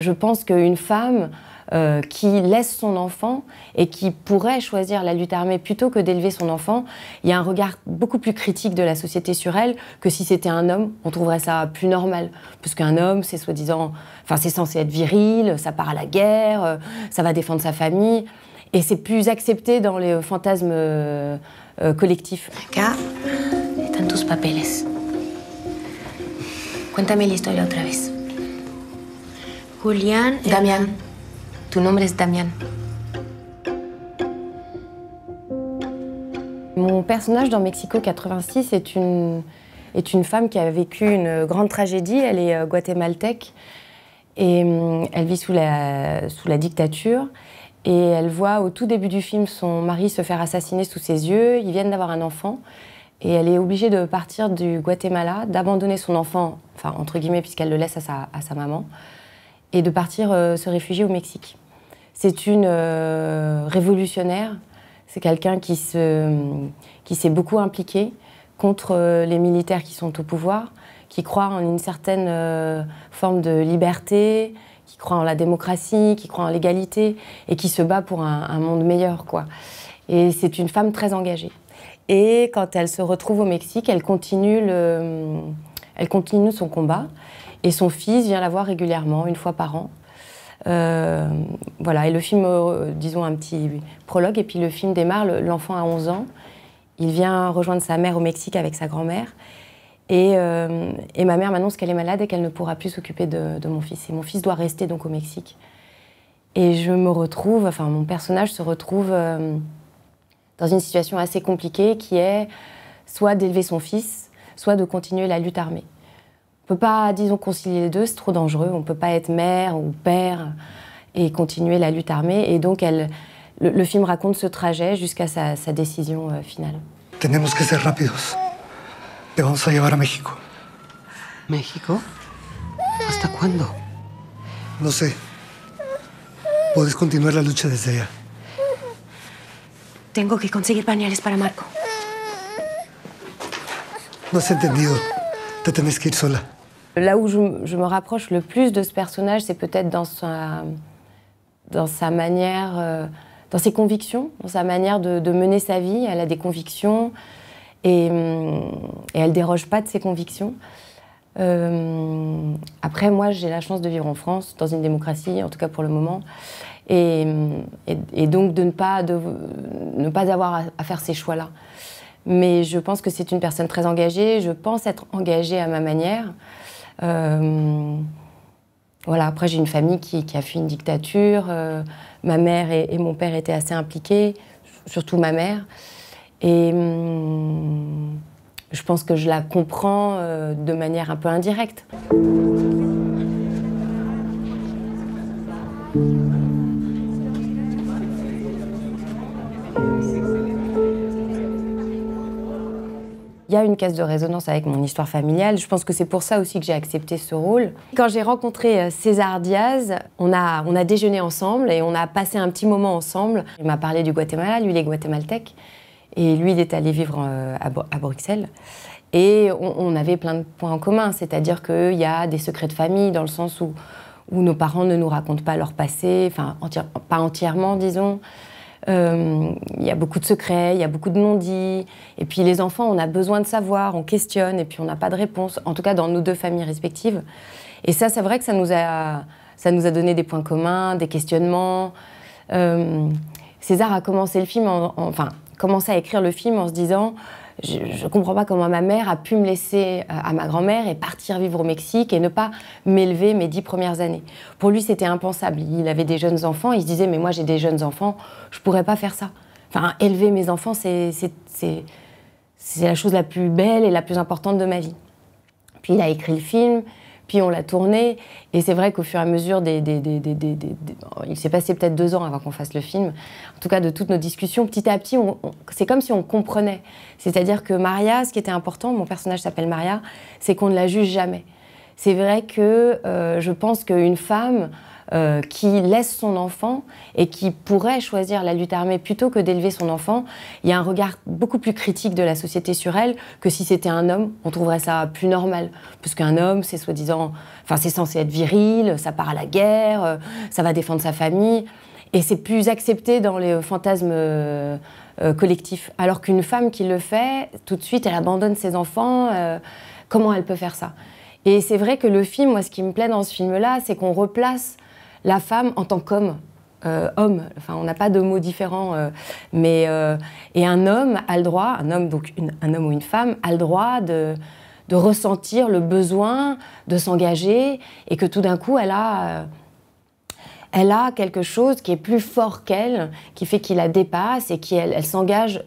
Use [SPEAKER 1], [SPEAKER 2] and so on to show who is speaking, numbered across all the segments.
[SPEAKER 1] Je pense qu'une femme qui laisse son enfant et qui pourrait choisir la lutte armée plutôt que d'élever son enfant, il y a un regard beaucoup plus critique de la société sur elle que si c'était un homme, on trouverait ça plus normal. Parce qu'un homme, c'est soi-disant, enfin c'est censé être viril, ça part à la guerre, ça va défendre sa famille, et c'est plus accepté dans les fantasmes collectifs.
[SPEAKER 2] Acá están tus papeles. Cuéntame la historia otra vez. Julián... Damián. Tu nombre es Damián.
[SPEAKER 1] Mon personnage dans Mexico 86 est une femme qui a vécu une grande tragédie. Elle est guatémaltèque et elle vit sous la dictature. Et elle voit au tout début du film son mari se faire assassiner sous ses yeux. Ils viennent d'avoir un enfant. Et elle est obligée de partir du Guatemala, d'abandonner son enfant, enfin entre guillemets puisqu'elle le laisse à sa maman, et de partir se réfugier au Mexique. C'est une révolutionnaire, c'est quelqu'un qui s'est beaucoup impliqué contre les militaires qui sont au pouvoir, qui croit en une certaine forme de liberté, qui croit en la démocratie, qui croit en l'égalité, et qui se bat pour un monde meilleur, quoi. Et c'est une femme très engagée. Et quand elle se retrouve au Mexique, elle continue son combat. Et son fils vient la voir régulièrement, une fois par an. Voilà, et le film, disons un petit prologue, et puis le film démarre, l'enfant a 11 ans. Il vient rejoindre sa mère au Mexique avec sa grand-mère. Et ma mère m'annonce qu'elle est malade et qu'elle ne pourra plus s'occuper de mon fils. Et mon fils doit rester donc au Mexique. Et je me retrouve, enfin mon personnage se retrouve dans une situation assez compliquée qui est soit d'élever son fils, soit de continuer la lutte armée. On ne peut pas, disons, concilier les deux, c'est trop dangereux. On ne peut pas être mère ou père et continuer la lutte armée. Et donc, le film raconte ce trajet jusqu'à sa décision finale.
[SPEAKER 3] Tenemos que ser rápidos. Te vamos a llevar a México.
[SPEAKER 4] ¿México? ¿Hasta cuándo?
[SPEAKER 3] No sé. Puedes continuar la lucha desde allá.
[SPEAKER 2] Tengo que conseguir pañales para Marco.
[SPEAKER 3] No has entendido. Te tienes que ir sola.
[SPEAKER 1] Là où je me rapproche le plus de ce personnage, c'est peut-être dans sa manière, dans ses convictions, dans sa manière de mener sa vie. Elle a des convictions et elle ne déroge pas de ses convictions. Après, moi, j'ai la chance de vivre en France, dans une démocratie, en tout cas pour le moment, et donc de ne pas avoir à faire ces choix-là. Mais je pense que c'est une personne très engagée, je pense être engagée à ma manière. Voilà, après j'ai une famille qui a fui une dictature, ma mère et mon père étaient assez impliqués, surtout ma mère. Et je pense que je la comprends de manière un peu indirecte. Il y a une caisse de résonance avec mon histoire familiale. Je pense que c'est pour ça aussi que j'ai accepté ce rôle. Quand j'ai rencontré César Diaz, on a déjeuné ensemble et on a passé un petit moment ensemble. Il m'a parlé du Guatemala, lui il est guatémaltèque. Et lui il est allé vivre à Bruxelles. Et on avait plein de points en commun. C'est-à-dire qu'il y a des secrets de famille dans le sens où nos parents ne nous racontent pas leur passé, enfin pas entièrement disons. Il y a beaucoup de secrets, il y a beaucoup de non-dits. Et puis les enfants, on a besoin de savoir, on questionne et puis on n'a pas de réponse. En tout cas, dans nos deux familles respectives. Et ça, c'est vrai que ça nous a donné des points communs, des questionnements. César a commencé le film, commencé à écrire le film en se disant je ne comprends pas comment ma mère a pu me laisser à ma grand-mère et partir vivre au Mexique et ne pas m'élever mes 10 premières années. Pour lui, c'était impensable. Il avait des jeunes enfants, il se disait « mais moi j'ai des jeunes enfants, je ne pourrais pas faire ça ». Enfin, élever mes enfants, c'est la chose la plus belle et la plus importante de ma vie. Puis il a écrit le film, puis on l'a tourné, et c'est vrai qu'au fur et à mesure il s'est passé peut-être 2 ans avant qu'on fasse le film, en tout cas de toutes nos discussions, petit à petit, c'est comme si on comprenait. C'est-à-dire que Maria, ce qui était important, mon personnage s'appelle Maria, c'est qu'on ne la juge jamais. C'est vrai que je pense qu'une femme qui laisse son enfant et qui pourrait choisir la lutte armée plutôt que d'élever son enfant, il y a un regard beaucoup plus critique de la société sur elle que si c'était un homme, on trouverait ça plus normal. Parce qu'un homme, c'est soi-disant, enfin c'est censé être viril, ça part à la guerre, ça va défendre sa famille, et c'est plus accepté dans les fantasmes collectifs. Alors qu'une femme qui le fait, tout de suite, elle abandonne ses enfants. Comment elle peut faire ça? Et c'est vrai que le film, moi, ce qui me plaît dans ce film-là, c'est qu'on replace la femme en tant qu'homme. Homme, enfin, on n'a pas de mots différents, et un homme a le droit, un homme, donc un homme ou une femme, a le droit de ressentir le besoin de s'engager, et que tout d'un coup, elle a quelque chose qui est plus fort qu'elle, qui fait qu'il la dépasse et elle s'engage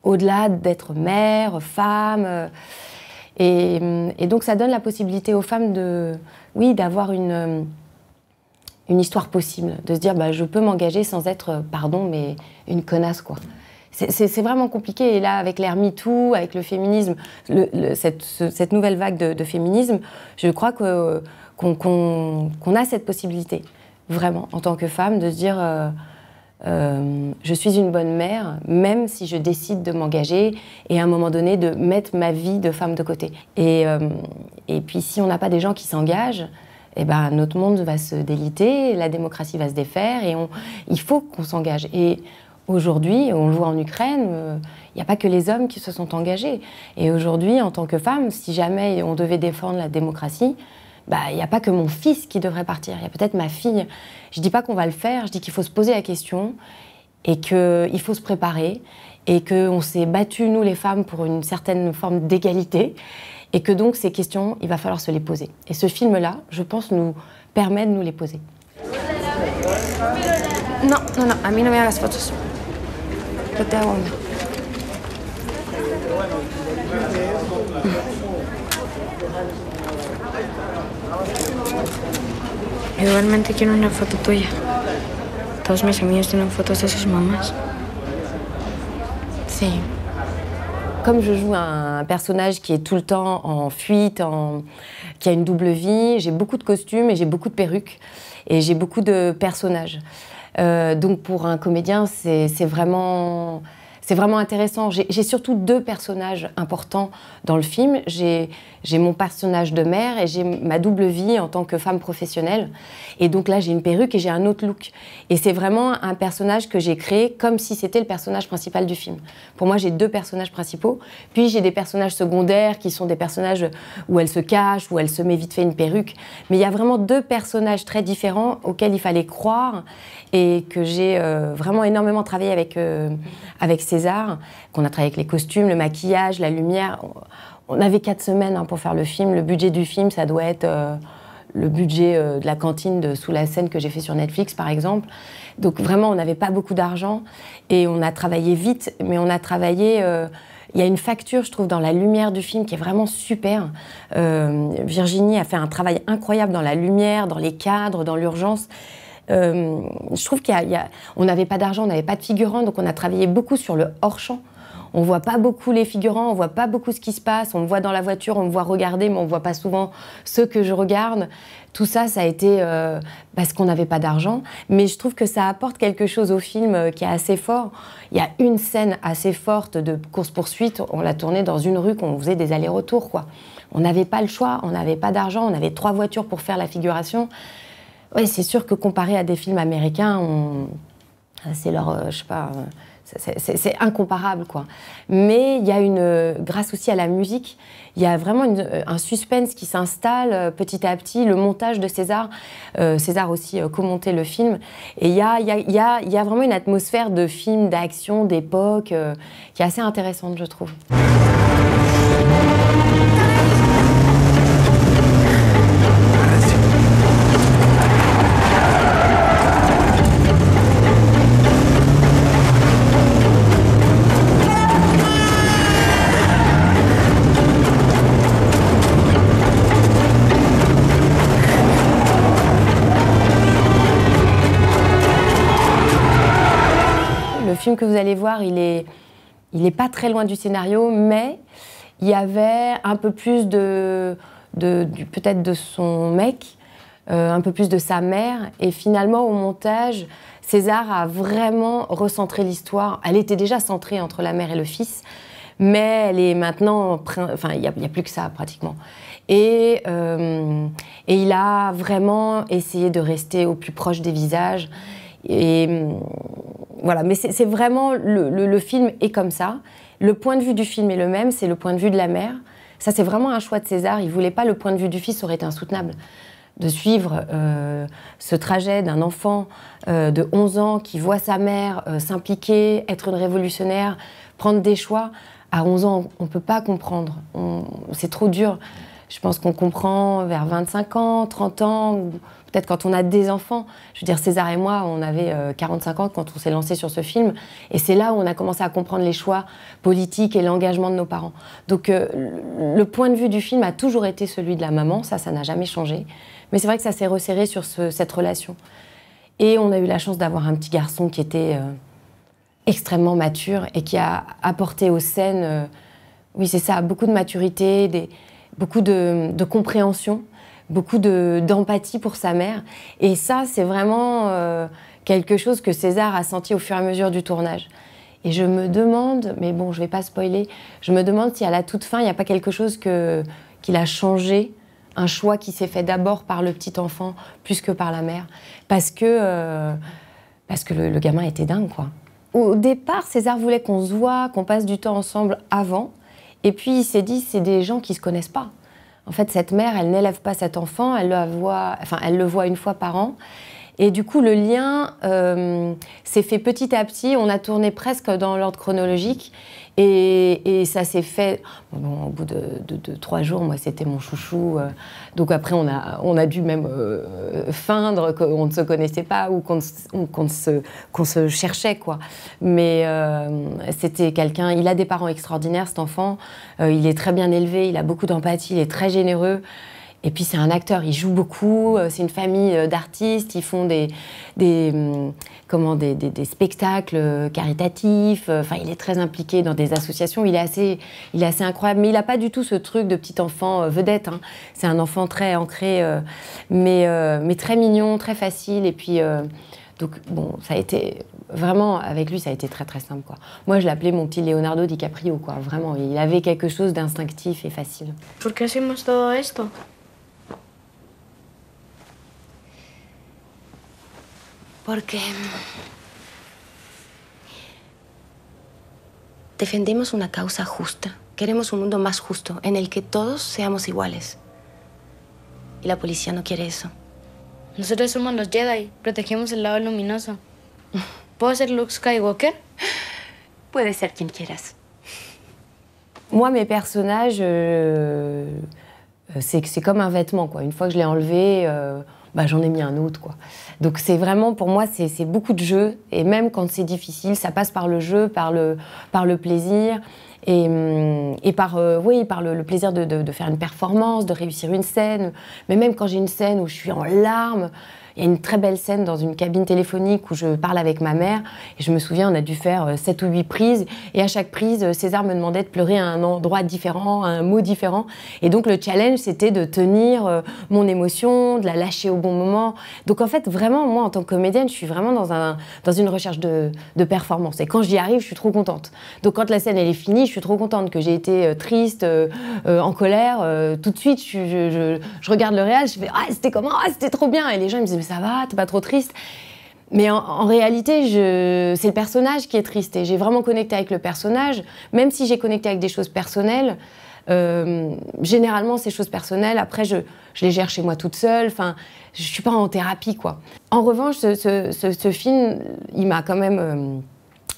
[SPEAKER 1] au-delà d'être mère, femme. Et donc ça donne la possibilité aux femmes d'avoir une histoire possible, de se dire bah, je peux m'engager sans être, pardon, mais une connasse, quoi. C'est vraiment compliqué. Et là, avec l'ère MeToo, avec le féminisme, cette nouvelle vague de féminisme, je crois qu'on a cette possibilité, vraiment, en tant que femme, de se dire je suis une bonne mère, même si je décide de m'engager et à un moment donné de mettre ma vie de femme de côté. Et puis si on n'a pas des gens qui s'engagent, eh ben, notre monde va se déliter, la démocratie va se défaire et il faut qu'on s'engage. Et aujourd'hui, on le voit en Ukraine, il n'y a pas que les hommes qui se sont engagés. Et aujourd'hui, en tant que femme, si jamais on devait défendre la démocratie, bah, il n'y a pas que mon fils qui devrait partir, il y a peut-être ma fille. Je ne dis pas qu'on va le faire, je dis qu'il faut se poser la question et qu'il faut se préparer et qu'on s'est battus, nous les femmes, pour une certaine forme d'égalité et que donc ces questions, il va falloir se les poser. Et ce film-là, je pense, nous permet de nous les poser.
[SPEAKER 2] No, a mí no me hagas fotos. Yo te hago una. Igualmente quiero una foto tuya. Todos mis amigos tienen fotos de sus mamás. Sí.
[SPEAKER 1] Comme je joue un personnage qui est tout le temps en fuite, qui a une double vie, j'ai beaucoup de costumes et j'ai beaucoup de perruques et j'ai beaucoup de personnages. Donc pour un comédien, c'est vraiment intéressant. J'ai surtout deux personnages importants dans le film. J'ai mon personnage de mère et j'ai ma double vie en tant que femme professionnelle. Et donc là, j'ai une perruque et j'ai un autre look. Et c'est vraiment un personnage que j'ai créé comme si c'était le personnage principal du film. Pour moi, j'ai deux personnages principaux. Puis j'ai des personnages secondaires qui sont des personnages où elle se cache, où elle se met vite fait une perruque. Mais il y a vraiment deux personnages très différents auxquels il fallait croire et que j'ai vraiment énormément travaillé avec César, qu'on a travaillé avec les costumes, le maquillage, la lumière. On avait 4 semaines pour faire le film. Le budget du film, ça doit être le budget de la cantine de Sous la Seine que j'ai fait sur Netflix, par exemple. Donc vraiment, on n'avait pas beaucoup d'argent et on a travaillé vite, mais on a travaillé... il y a une facture, je trouve, dans la lumière du film qui est vraiment super. Virginie a fait un travail incroyable dans la lumière, dans les cadres, dans l'urgence. Je trouve on n'avait pas d'argent, on n'avait pas de figurants, donc on a travaillé beaucoup sur le hors-champ. On ne voit pas beaucoup les figurants, on ne voit pas beaucoup ce qui se passe, on me voit dans la voiture, on me voit regarder, mais on ne voit pas souvent ceux que je regarde. Tout ça, ça a été parce qu'on n'avait pas d'argent, mais je trouve que ça apporte quelque chose au film qui est assez fort. Il y a une scène assez forte de course-poursuite, on l'a tournée dans une rue qu'on faisait des allers-retours, quoi. On n'avait pas le choix, on n'avait pas d'argent, on avait 3 voitures pour faire la figuration. Ouais, c'est sûr que comparé à des films américains, c'est leur, je sais pas, c'est incomparable, quoi. Mais il y a grâce aussi à la musique, il y a vraiment un suspense qui s'installe petit à petit. Le montage de César, César aussi commentait le film, et il y a vraiment une atmosphère de film d'action d'époque qui est assez intéressante, je trouve. Le film que vous allez voir, il est pas très loin du scénario, mais il y avait un peu plus peut-être de son mec, un peu plus de sa mère. Et finalement, au montage, César a vraiment recentré l'histoire. Elle était déjà centrée entre la mère et le fils, mais elle est maintenant... Enfin, il n'y a plus que ça, pratiquement. Et il a vraiment essayé de rester au plus proche des visages. Et voilà, mais c'est vraiment... Le film est comme ça. Le point de vue du film est le même, c'est le point de vue de la mère. Ça, c'est vraiment un choix de César. Il ne voulait pas le point de vue du fils, ça aurait été insoutenable. De suivre ce trajet d'un enfant de 11 ans qui voit sa mère s'impliquer, être une révolutionnaire, prendre des choix. À 11 ans, on ne peut pas comprendre. C'est trop dur. Je pense qu'on comprend vers 25 ans, 30 ans, peut-être quand on a des enfants. Je veux dire, César et moi, on avait 45 ans quand on s'est lancé sur ce film. Et c'est là où on a commencé à comprendre les choix politiques et l'engagement de nos parents. Donc, le point de vue du film a toujours été celui de la maman. Ça n'a jamais changé. Mais c'est vrai que ça s'est resserré sur cette relation. Et on a eu la chance d'avoir un petit garçon qui était extrêmement mature et qui a apporté aux scènes, oui, c'est ça, beaucoup de maturité, beaucoup de compréhension, beaucoup d'empathie pour sa mère. Et ça, c'est vraiment quelque chose que César a senti au fur et à mesure du tournage. Et je me demande, mais bon, je ne vais pas spoiler, je me demande si à la toute fin, il n'y a pas quelque chose qu'il a changé, un choix qui s'est fait d'abord par le petit enfant plus que par la mère. Parce que le gamin était dingue, quoi. Au départ, César voulait qu'on se voit, qu'on passe du temps ensemble avant. Et puis il s'est dit, c'est des gens qui ne se connaissent pas. En fait, cette mère, elle n'élève pas cet enfant, elle le voit une fois par an. Et du coup, le lien s'est fait petit à petit. On a tourné presque dans l'ordre chronologique. Et ça s'est fait... Bon, au bout de 3 jours, moi, c'était mon chouchou. Donc après, on a dû même feindre qu'on ne se connaissait pas ou qu'on se cherchait, quoi. Mais c'était quelqu'un... Il a des parents extraordinaires, cet enfant. Il est très bien élevé, il a beaucoup d'empathie, il est très généreux. Et puis c'est un acteur, il joue beaucoup, c'est une famille d'artistes, ils font des spectacles caritatifs, enfin il est très impliqué dans des associations, il est assez incroyable, mais il n'a pas du tout ce truc de petit enfant vedette, hein. C'est un enfant très ancré, mais très mignon, très facile, et puis donc bon, ça a été vraiment, avec lui, ça a été très très simple, quoi. Moi je l'appelais mon petit Leonardo DiCaprio, quoi, vraiment, il avait quelque chose d'instinctif et facile.
[SPEAKER 2] ¿Por qué hacemos todo esto?
[SPEAKER 5] Porque defendemos una causa justa. Queremos un mundo más justo, en el que todos seamos iguales. Y la policía no quiere eso.
[SPEAKER 2] Nosotros somos los Jedi, protegemos el lado luminoso. ¿Puedo ser Luke Skywalker?
[SPEAKER 5] Puede ser quien quieras.
[SPEAKER 1] Moi, mes personnages, c'est comme un vêtement, quoi. Une fois que je l'ai enlevé, j'en ai mis un autre, quoi. Donc c'est vraiment, pour moi, c'est beaucoup de jeu. Et même quand c'est difficile, ça passe par le jeu, par le plaisir. Et par le plaisir de faire une performance, de réussir une scène. Mais même quand j'ai une scène où je suis en larmes, il y a une très belle scène dans une cabine téléphonique où je parle avec ma mère. Et je me souviens, on a dû faire 7 ou 8 prises. Et à chaque prise, César me demandait de pleurer à un endroit différent, à un mot différent. Et donc le challenge, c'était de tenir mon émotion, de la lâcher au bon moment. Donc en fait, vraiment, moi, en tant que comédienne, je suis vraiment dans une recherche de performance. Et quand j'y arrive, je suis trop contente. Donc quand la scène, elle est finie, je suis trop contente que j'ai été triste, en colère. Tout de suite, je regarde le réel, je fais « Ah, c'était comment ? Ah, c'était trop bien !» Et les gens ils me disent « Mais ça va, t'es pas trop triste ?» Mais en réalité, c'est le personnage qui est triste. Et j'ai vraiment connecté avec le personnage, même si j'ai connecté avec des choses personnelles. Généralement, ces choses personnelles, après, je les gère chez moi toute seule. Enfin, je suis pas en thérapie, quoi. En revanche, ce film, il m'a quand même...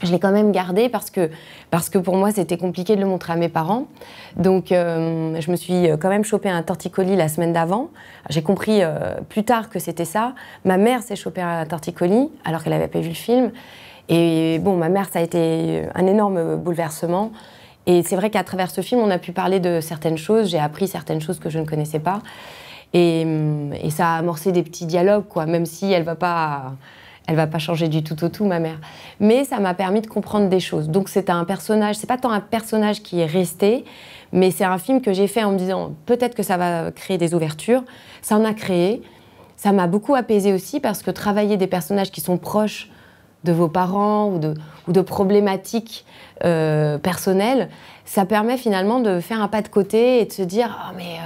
[SPEAKER 1] je l'ai quand même gardé parce que pour moi, c'était compliqué de le montrer à mes parents. Donc, je me suis quand même chopé un torticolis la semaine d'avant. J'ai compris plus tard que c'était ça. Ma mère s'est chopé un torticolis alors qu'elle n'avait pas vu le film. Et bon, ma mère, ça a été un énorme bouleversement. Et c'est vrai qu'à travers ce film, on a pu parler de certaines choses. J'ai appris certaines choses que je ne connaissais pas. Et ça a amorcé des petits dialogues, quoi, même si elle va pas changer du tout au tout, ma mère. Mais ça m'a permis de comprendre des choses. Donc c'est un personnage, c'est pas tant un personnage qui est resté, mais c'est un film que j'ai fait en me disant peut-être que ça va créer des ouvertures. Ça en a créé. Ça m'a beaucoup apaisée aussi parce que travailler des personnages qui sont proches de vos parents ou de problématiques personnelles, ça permet finalement de faire un pas de côté et de se dire « Ah, mais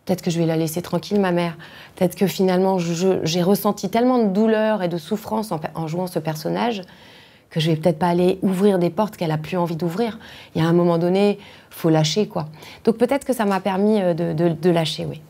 [SPEAKER 1] peut-être que je vais la laisser tranquille, ma mère. Peut-être que finalement, j'ai ressenti tellement de douleur et de souffrance en jouant ce personnage que je vais peut-être pas aller ouvrir des portes qu'elle a plus envie d'ouvrir. Il y a un moment donné, faut lâcher, quoi. » Donc peut-être que ça m'a permis de lâcher, oui.